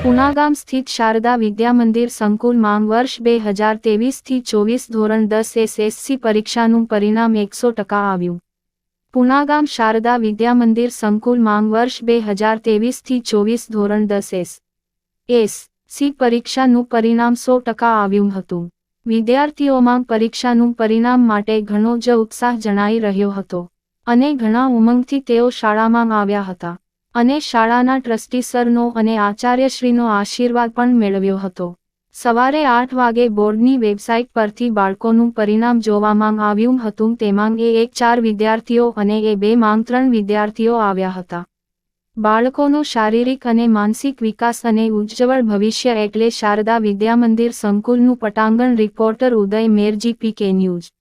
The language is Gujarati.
પુના ગામ સ્થિત શારદા વિદ્યામંદિર સંકુલમાં વર્ષ 2023થી 24 ધોરણ 10 SSC પરીક્ષાનું પરિણામ 100% આવ્યું. પુના ગામ શારદા વિદ્યામંદિર સંકુલમાં વર્ષ 2023થી 24 ધોરણ 10 SSC પરીક્ષાનું પરિણામ 100% આવ્યું હતું. વિદ્યાર્થીઓમાં પરીક્ષાનું પરિણામ માટે ઘણો જ ઉત્સાહ જણાઈ રહ્યો હતો અને ઘણા ઉમંગથી તેઓ શાળામાં આવ્યા હતા અને શાળાના ટ્રસ્ટી સરનો અને આચાર્યશ્રીનો આશીર્વાદ પણ મેળવ્યો હતો. સવારે 8 વાગે બોર્ડની વેબસાઇટ પરથી બાળકોનું પરિણામ જોવામાં આવ્યું હતું. તેમાં એક 4 વિદ્યાર્થીઓ અને બે 3 વિદ્યાર્થીઓ આવ્યા હતા. બાળકોનો શારીરિક અને માનસિક વિકાસ અને ઉજ્જવળ ભવિષ્ય એટલે શારદા વિદ્યામંદિર સંકુલનું પટાંગણ. રિપોર્ટર ઉદય મેરજી, PK ન્યૂઝ.